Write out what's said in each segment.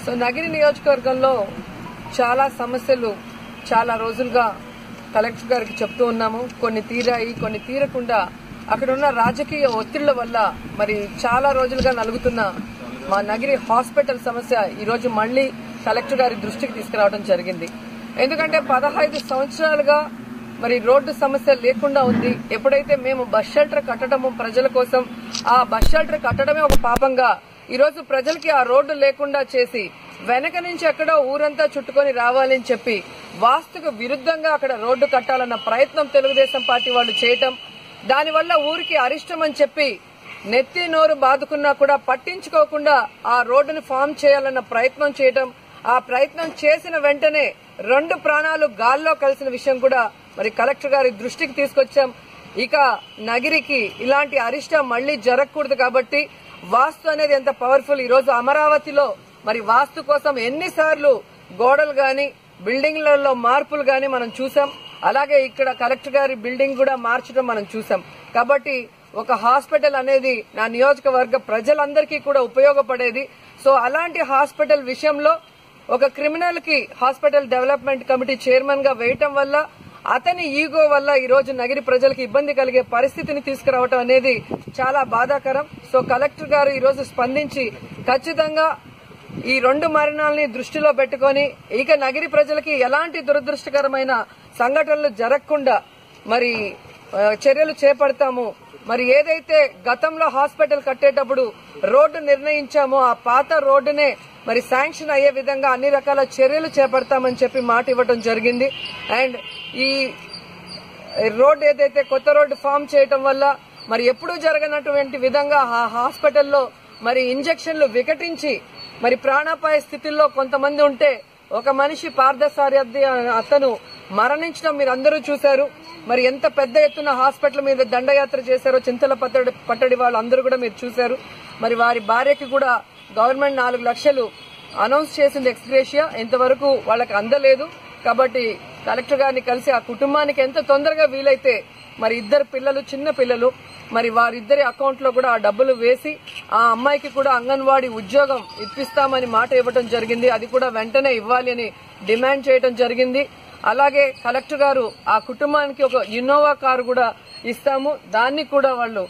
So Nagari నియోజకవర్గంలో చాలా సమస్యలు చాలా రోజులుగా కలెక్టర్ గారికి చెప్తూ ఉన్నాము. కొన్ని తీరాయి, కొన్ని తీరకుండా అక్కడ ఉన్న రాజకీయ ఒత్తిళ్ల వల్ల మరి చాలా రోజులుగా నలుగుతున్న మా నగిరి హాస్పిటల్ సమస్య ఈ రోజు మళ్లీ కలెక్టర్ గారి దృష్టికి తీసుకురావడం జరిగింది. ఎందుకంటే 15 సంవత్సరాలుగా మరి రోడ్డు సమస్య లేకుండా ఉంది. ఎప్పుడైతే మేము బస్ షెల్టర్ కట్టడము ప్రజల కోసం, ఆ బస్ షెల్టర్ కట్టడమే ఒక పాపంగా ఈరోజు ప్రజలకి ఆ రోడ్డు లేకుండా చేసి వెనక నుంచి ఎక్కడో ఊరంతా చుట్టుకొని రావాలని చెప్పి వాస్తుకు విరుద్దంగా అక్కడ రోడ్డు కట్టాలన్న ప్రయత్నం తెలుగుదేశం పార్టీ వాళ్ళు చేయటం, దానివల్ల ఊరికి అరిష్టం అని చెప్పి నెత్తి నోరు బాదుకున్నా కూడా పట్టించుకోకుండా ఆ రోడ్డును ఫామ్ చేయాలన్న ప్రయత్నం చేయటం, ఆ ప్రయత్నం చేసిన వెంటనే 2 ప్రాణాలు గాల్లో కలిసిన విషయం కూడా మరి కలెక్టర్ గారి దృష్టికి తీసుకొచ్చాం. ఇక నగిరికి ఇలాంటి అరిష్టం మళ్లీ జరగకూడదు కాబట్టి వాస్తు అనేది ఎంత పవర్ఫుల్. ఈ రోజు అమరావతిలో మరి వాస్తు కోసం ఎన్నిసార్లు గోడలు గాని బిల్డింగ్లలో మార్పులు గాని మనం చూసాం. అలాగే ఇక్కడ కలెక్టర్ గారి బిల్డింగ్ కూడా మార్చడం మనం చూసాం. కాబట్టి ఒక హాస్పిటల్ అనేది నా నియోజకవర్గ ప్రజలందరికీ కూడా ఉపయోగపడేది. సో అలాంటి హాస్పిటల్ విషయంలో ఒక క్రిమినల్ కి హాస్పిటల్ డెవలప్మెంట్ కమిటీ చైర్మన్ గా వేయటం వల్ల అతని ఈగో వల్ల ఈ రోజు నగిరి ప్రజలకు ఇబ్బంది కలిగే పరిస్థితిని తీసుకురావడం అనేది చాలా బాధాకరం. సో కలెక్టర్ గారు ఈ రోజు స్పందించి ఖచ్చితంగా ఈ 2 మరణాలని దృష్టిలో పెట్టుకుని ఇక నగిరి ప్రజలకి ఎలాంటి దురదృష్టకరమైన సంఘటనలు జరగకుండా మరి చర్యలు చేపడతాము. మరి ఏదైతే గతంలో హాస్పిటల్ కట్టేటప్పుడు రోడ్డు నిర్ణయించామో ఆ పాత రోడ్డునే మరి శాంక్షన్ అయ్యే విధంగా అన్ని రకాల చర్యలు చేపడతామని చెప్పి మాట ఇవ్వడం జరిగింది. అండ్ ఈ రోడ్ ఏదైతే కొత్త రోడ్డు ఫామ్ చేయటం వల్ల మరి ఎప్పుడూ జరగనటువంటి విధంగా ఆ హాస్పిటల్లో మరి ఇంజెక్షన్లు వికటించి మరి ప్రాణాపాయ స్థితిలో కొంతమంది ఉంటే ఒక మనిషి పార్థసారథి అతను మరణించడం మీరు అందరూ చూశారు. మరి ఎంత పెద్ద ఎత్తున హాస్పిటల్ మీద దండయాత్ర చేశారో చింతల పట్టడి వాళ్ళు అందరూ కూడా మీరు చూశారు. మరి వారి భార్యకి కూడా గవర్నమెంట్ 4 లక్షలు అనౌన్స్ చేసింది ఎక్స్గ్రేషియా, ఇంతవరకు వాళ్ళకి అందలేదు. కాబట్టి కలెక్టర్ గారిని కలిసి ఆ కుటుంబానికి ఎంత తొందరగా వీలైతే మరి 2 పిల్లలు, చిన్న పిల్లలు, మరి వారిద్దరి అకౌంట్ లో కూడా ఆ డబ్బులు వేసి ఆ అమ్మాయికి కూడా అంగన్వాడీ ఉద్యోగం ఇప్పిస్తామని మాట ఇవ్వడం జరిగింది. అది కూడా వెంటనే ఇవ్వాలి అని డిమాండ్ చేయడం జరిగింది. అలాగే కలెక్టర్ గారు ఆ కుటుంబానికి ఒక ఇన్నోవా కారు కూడా ఇస్తాము, దాన్ని కూడా వాళ్ళు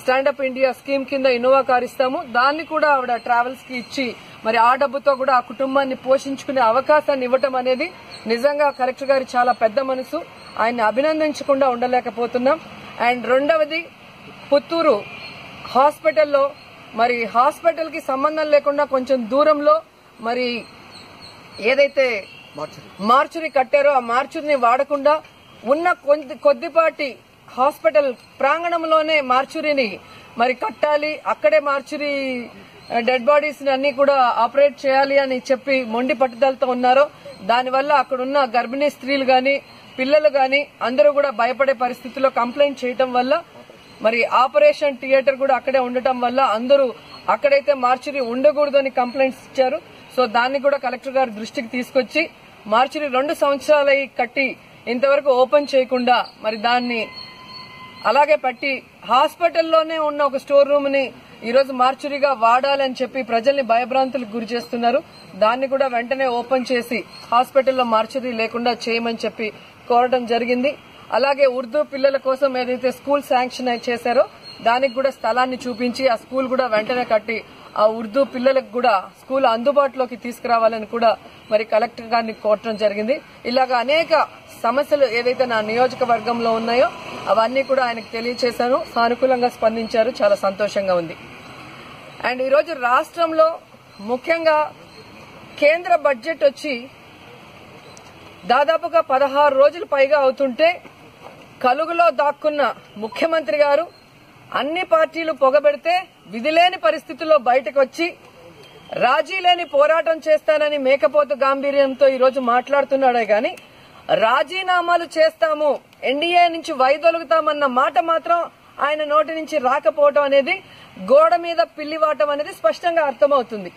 స్టాండప్ ఇండియా స్కీమ్ కింద ఇన్నోవా కారు ఇస్తాము, దాన్ని కూడా ఆవిడ ట్రావెల్స్ కి ఇచ్చి మరి ఆ డబ్బుతో కూడా ఆ కుటుంబాన్ని పోషించుకునే అవకాశాన్ని ఇవ్వటం అనేది నిజంగా కలెక్టర్ గారి చాలా పెద్ద మనసు. ఆయన్ని అభినందించకుండా ఉండలేకపోతున్నాం. అండ్ రెండవది పుత్తూరు హాస్పిటల్లో మరి హాస్పిటల్ కి సంబంధం లేకుండా కొంచెం దూరంలో మరి ఏదైతే మార్చురీ కట్టారో ఆ మార్చురీని వాడకుండా ఉన్న కొద్దిపాటి హాస్పిటల్ ప్రాంగణంలోనే మార్చురీని మరి కట్టాలి, అక్కడే మార్చురీ డెడ్ బాడీస్ అన్ని కూడా ఆపరేట్ చేయాలి అని చెప్పి మొండి పట్టుదలతో ఉన్నారో దానివల్ల అక్కడున్న గర్భిణీ స్త్రీలు గాని పిల్లలు గాని అందరూ కూడా భయపడే పరిస్థితిలో కంప్లైంట్ చేయటం వల్ల మరి ఆపరేషన్ థియేటర్ కూడా అక్కడే ఉండటం వల్ల అందరూ అక్కడైతే మార్చురీ ఉండకూడదని కంప్లైంట్స్ ఇచ్చారు. సో దాన్ని కూడా కలెక్టర్ గారి దృష్టికి తీసుకొచ్చి మార్చురీ 2 సంవత్సరాలు కట్టి ఇంతవరకు ఓపెన్ చేయకుండా మరి దాన్ని అలాగే పట్టి హాస్పిటల్లోనే ఉన్న ఒక స్టోర్ రూమ్ ని ఈరోజు మార్చురీగా వాడాలని చెప్పి ప్రజల్ని భయభ్రాంతులకు గురి చేస్తున్నారు. దాన్ని కూడా వెంటనే ఓపెన్ చేసి హాస్పిటల్లో మార్చురీ లేకుండా చేయమని చెప్పి కోరడం జరిగింది. అలాగే ఉర్దూ పిల్లల కోసం ఏదైతే స్కూల్ శాంక్షన్ చేశారో దానికి కూడా స్థలాన్ని చూపించి ఆ స్కూల్ కూడా వెంటనే కట్టి ఆ ఉర్దూ పిల్లలకు కూడా స్కూల్ అందుబాటులోకి తీసుకురావాలని కూడా మరి కలెక్టర్ గారిని కోరటం జరిగింది. ఇలాగా అనేక సమస్యలు ఏదైతే నా నియోజకవర్గంలో ఉన్నాయో అవన్నీ కూడా ఆయనకు తెలియజేశాను. సానుకూలంగా స్పందించారు, చాలా సంతోషంగా ఉంది. అండ్ ఈరోజు రాష్ట్రంలో ముఖ్యంగా కేంద్ర బడ్జెట్ వచ్చి దాదాపుగా 16 రోజులు పైగా అవుతుంటే కలుగులో దాక్కున్న ముఖ్యమంత్రి గారు అన్ని పార్టీలు పొగబెడితే విధిలేని పరిస్థితుల్లో బయటకు వచ్చి రాజీ లేని పోరాటం చేస్తానని మేకపోతు గాంభీర్యంతో ఈరోజు మాట్లాడుతున్నాడే గాని రాజీనామాలు చేస్తాము, ఎన్డీఏ నుంచి వైదొలుగుతామన్న మాట మాత్రం ఆయన నోటి నుంచి రాకపోవడం అనేది గోడ మీద పిల్లివాటం అనేది స్పష్టంగా అర్థమవుతుంది.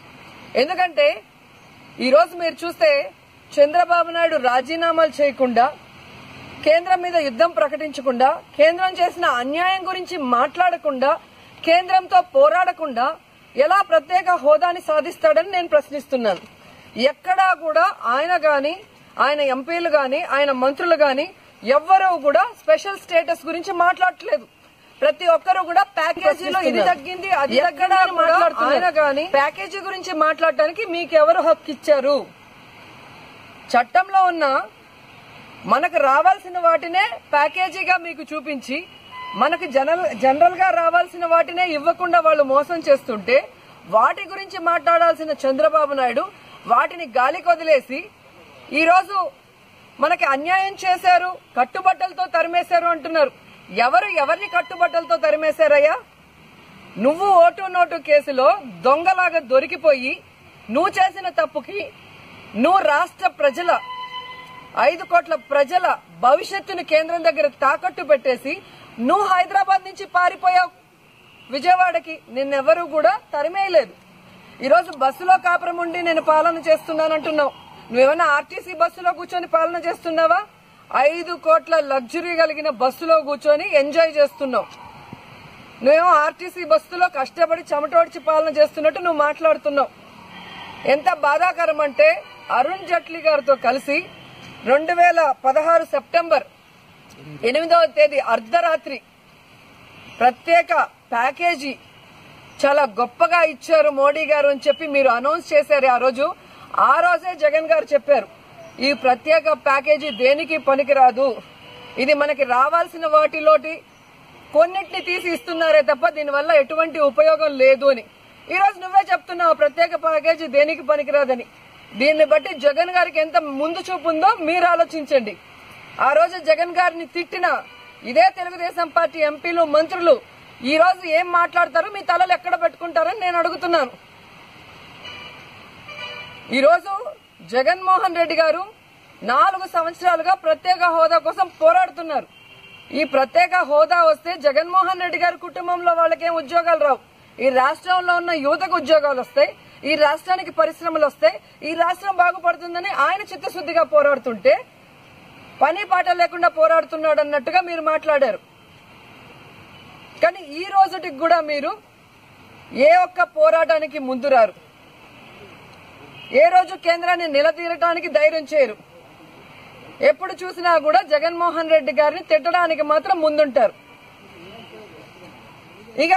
ఎందుకంటే ఈరోజు మీరు చూస్తే చంద్రబాబు నాయుడు రాజీనామాలు చేయకుండా కేంద్రం మీద యుద్ధం ప్రకటించకుండా, కేంద్రం చేసిన అన్యాయం గురించి మాట్లాడకుండా, కేంద్రంతో పోరాడకుండా ఎలా ప్రత్యేక హోదాని సాధిస్తాడని నేను ప్రశ్నిస్తున్నాను. ఎక్కడా కూడా ఆయన గాని, ఆయన ఎంపీలు గాని, ఆయన మంత్రులు గాని ఎవ్వరూ కూడా స్పెషల్ స్టేటస్ గురించి మాట్లాడట్లేదు. ప్రతి ఒక్కరు కూడా ప్యాకేజీలో ఇది తగ్గింది, అది ఎక్కడా ఆయన గాని ప్యాకేజీ గురించి మాట్లాడటానికి మీకెవరు హక్కు ఇచ్చారు? చట్టంలో ఉన్న మనకు రావాల్సిన వాటినే ప్యాకేజీగా మీకు చూపించి, మనకు జనరల్ గా రావాల్సిన వాటినే ఇవ్వకుండా వాళ్ళు మోసం చేస్తుంటే, వాటి గురించి మాట్లాడాల్సిన చంద్రబాబు నాయుడు వాటిని గాలికి వదిలేసి ఈరోజు మనకి అన్యాయం చేశారు, కట్టుబట్టలతో తరిమేశారు అంటున్నారు. ఎవరిని కట్టుబట్టలతో తరిమేశారయ్యా? నువ్వు ఓటు నోటు కేసులో దొంగలాగా దొరికిపోయి, నువ్వు చేసిన తప్పుకి నువ్వు రాష్ట్ర ప్రజల 5 కోట్ల ప్రజల భవిష్యత్తును కేంద్రం దగ్గర తాకట్టు పెట్టేసి నువ్వు హైదరాబాద్ నుంచి పారిపోయావు విజయవాడకి. నిన్నెవరూ కూడా తరిమేయలేదు. ఈరోజు బస్సులో కాపురం ఉండి నేను పాలన చేస్తున్నానంటున్నావు. నువ్వేమన్నా ఆర్టీసీ బస్సులో కూర్చొని పాలన చేస్తున్నావా? 5 కోట్ల లగ్జరీ కలిగిన బస్సులో కూర్చొని ఎంజాయ్ చేస్తున్నావు. నువ్వేమో ఆర్టీసీ బస్సులో కష్టపడి చెమటోడ్చి పాలన చేస్తున్నట్టు నువ్వు మాట్లాడుతున్నావు. ఎంత బాధాకరం అంటే, అరుణ్ జైట్లీ గారితో కలిసి 2016 సెప్టెంబర్ 8వ తేదీ అర్ధరాత్రి ప్రత్యేక ప్యాకేజీ చాలా గొప్పగా ఇచ్చారు మోడీ గారు అని చెప్పి మీరు అనౌన్స్ చేశారు. ఆ రోజే జగన్ గారు చెప్పారు, ఈ ప్రత్యేక ప్యాకేజీ దేనికి పనికిరాదు, ఇది మనకి రావాల్సిన వాటిలోటి కొన్నిటిని తీసి ఇస్తున్నారే తప్ప దీనివల్ల ఎటువంటి ఉపయోగం లేదు అని. ఈ రోజు నువ్వే చెప్తున్నావు ప్రత్యేక ప్యాకేజీ దేనికి పనికిరాదని. దీన్ని బట్టి జగన్ గారికి ఎంత ముందు చూపు ఉందో మీరు ఆలోచించండి. ఆ రోజు జగన్ గారిని తిట్టిన ఇదే తెలుగుదేశం పార్టీ ఎంపీలు, మంత్రులు ఈ రోజు ఏం మాట్లాడతారు, మీ తలలు ఎక్కడ పెట్టుకుంటారని నేను అడుగుతున్నాను. ఈరోజు జగన్మోహన్ రెడ్డి గారు 4 సంవత్సరాలుగా ప్రత్యేక హోదా కోసం పోరాడుతున్నారు. ఈ ప్రత్యేక హోదా వస్తే జగన్మోహన్ రెడ్డి గారి కుటుంబంలో వాళ్ళకేం ఉద్యోగాలు రావు, ఈ రాష్ట్రంలో ఉన్న యువతకు ఉద్యోగాలు వస్తాయి, ఈ రాష్ట్రానికి పరిశ్రమలు వస్తాయి, ఈ రాష్ట్రం బాగుపడుతుందని ఆయన చిత్తశుద్దిగా పోరాడుతుంటే పని పాట లేకుండా పోరాడుతున్నాడు అన్నట్టుగా మీరు మాట్లాడారు. కానీ ఈ రోజుటికి కూడా మీరు ఏ ఒక్క పోరాటానికి ముందు రారు. ఏ రోజు కేంద్రాన్ని నిలదీయడానికి ధైర్యం చేయరు. ఎప్పుడు చూసినా కూడా జగన్మోహన్ రెడ్డి గారిని తిట్టడానికి మాత్రం ముందుంటారు. ఇక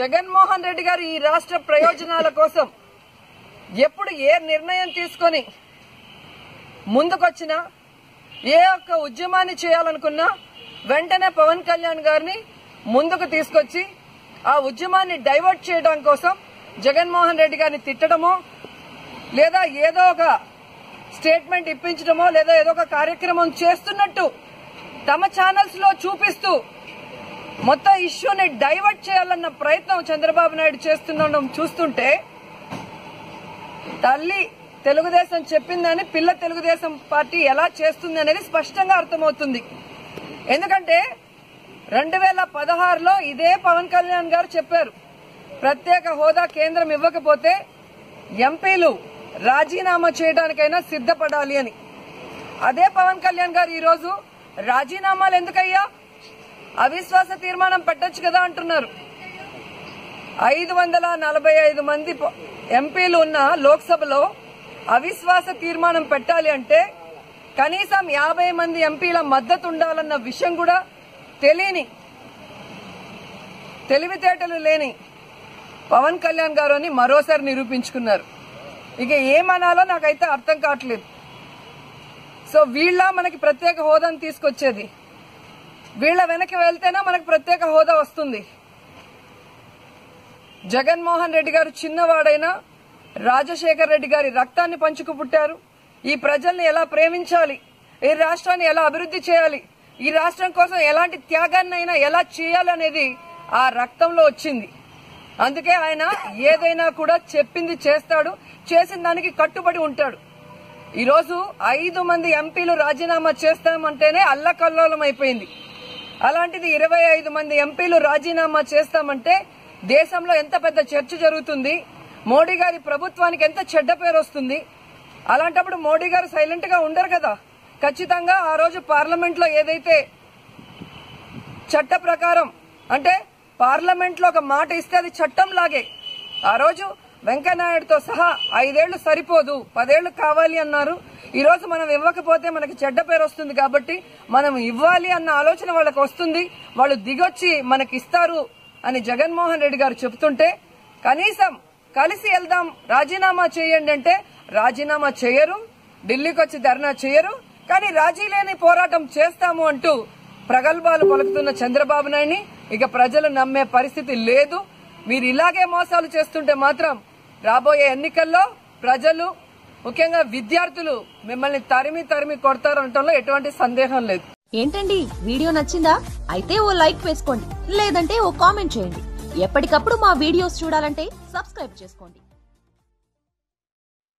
జగన్మోహన్ రెడ్డి గారు ఈ రాష్ట్ర ప్రయోజనాల కోసం ఎప్పుడు ఏ నిర్ణయం తీసుకొని ముందుకొచ్చినా, ఏ ఒక్క ఉద్యమాన్ని చేయాలనుకున్నా వెంటనే పవన్ కళ్యాణ్ గారిని ముందుకు తీసుకొచ్చి ఆ ఉద్యమాన్ని డైవర్ట్ చేయడం కోసం జగన్మోహన్ రెడ్డి గారిని తిట్టడమో, లేదా ఏదో ఒక స్టేట్మెంట్ ఇప్పించడమో, లేదా ఏదో ఒక కార్యక్రమం చేస్తున్నట్టు తమ ఛానల్స్ లో చూపిస్తూ మొత్తం ఇష్యూని డైవర్ట్ చేయాలన్న ప్రయత్నం చంద్రబాబు నాయుడు చేస్తుండడం చూస్తుంటే, తల్లి తెలుగుదేశం చెప్పిందని పిల్ల తెలుగుదేశం పార్టీ ఎలా చేస్తుంది అనేది స్పష్టంగా అర్థమవుతుంది. ఎందుకంటే 2016లో ఇదే పవన్ కళ్యాణ్ గారు చెప్పారు, ప్రత్యేక హోదా కేంద్రం ఇవ్వకపోతే ఎంపీలు రాజీనామా చేయడానికైనా సిద్ధపడాలి అని. అదే పవన్ కళ్యాణ్ గారు ఈరోజు రాజీనామాలు ఎందుకయ్యా, అవిశ్వాస తీర్మానం పెట్టొచ్చు కదా అంటున్నారు. 545 మంది ఎంపీలు ఉన్న లోక్సభలో అవిశ్వాస తీర్మానం పెట్టాలి అంటే కనీసం 50 మంది ఎంపీల మద్దతు ఉండాలన్న విషయం కూడా తెలియని, తెలివితేటలు లేని పవన్ కళ్యాణ్ గారు అని మరోసారి నిరూపించుకున్నారు. ఇక ఏమనాలో నాకైతే అర్థం కావట్లేదు. సో వీళ్ళ మనకి ప్రత్యేక హోదాను తీసుకొచ్చేది, వీళ్ళ వెనక్కి వెళ్తేనే మనకు ప్రత్యేక హోదా వస్తుంది. జగన్మోహన్ రెడ్డి గారు చిన్నవాడైనా రాజశేఖర్ రెడ్డి గారి రక్తాన్ని పంచుకు పుట్టారు. ఈ ప్రజల్ని ఎలా ప్రేమించాలి, ఈ రాష్ట్రాన్ని ఎలా అభివృద్ధి చేయాలి, ఈ రాష్ట్రం కోసం ఎలాంటి త్యాగాన్నైనా ఎలా చేయాలి అనేది ఆ రక్తంలో వచ్చింది. అందుకే ఆయన ఏదైనా కూడా చెప్పింది చేస్తాడు, చేసిన దానికి కట్టుబడి ఉంటాడు. ఈరోజు 5 మంది ఎంపీలు రాజీనామా చేస్తామంటేనే అల్లకల్లోలం అయిపోయింది. అలాంటిది 25 మంది ఎంపీలు రాజీనామా చేస్తామంటే దేశంలో ఎంత పెద్ద చర్చ జరుగుతుంది, మోడీ గారి ప్రభుత్వానికి ఎంత చెడ్డ పేరు వస్తుంది. అలాంటప్పుడు మోడీ గారు సైలెంట్ గా ఉండరు కదా. ఖచ్చితంగా ఆ రోజు పార్లమెంట్ లో ఏదైతే చట్ట ప్రకారం అంటే పార్లమెంట్ లో ఒక మాట ఇస్తే అది చట్టం లాగే ఆ రోజు వెంకయ్యనాయుడుతో సహా 5 ఏళ్లు సరిపోదు 10 ఏళ్లు కావాలి అన్నారు. ఈ రోజు మనం ఇవ్వకపోతే మనకి చెడ్డ పేరు వస్తుంది కాబట్టి మనం ఇవ్వాలి అన్న ఆలోచన వాళ్ళకి వస్తుంది. వాళ్ళు దిగొచ్చి మనకి ఇస్తారు అని జగన్మోహన్ రెడ్డి గారు చెప్తుంటే కనీసం కలిసి వెళ్దాం రాజీనామా చేయండి అంటే రాజీనామా చేయరు, ఢిల్లీకి వచ్చి ధర్నా చేయరు. కానీ రాజీ లేని పోరాటం చేస్తాము అంటూ ప్రగల్భాలు పలుకుతున్న చంద్రబాబు నాయుడిని ఇక ప్రజలు నమ్మే పరిస్థితి లేదు. మీరు ఇలాగే మోసాలు చేస్తుంటే మాత్రం రాబోయే ఎన్నికల్లో ప్రజలు ముఖ్యంగా విద్యార్థులు మిమ్మల్ని తరిమి కొడతారనటంలో ఎటువంటి సందేహం లేదు. ఏంటండి వీడియో నచ్చిందా? అయితే ఓ లైక్ వేసుకోండి, లేదంటే ఓ కామెంట్ చేయండి. ఎప్పటికప్పుడు మా వీడియోస్ చూడాలంటే సబ్స్క్రైబ్ చేసుకోండి.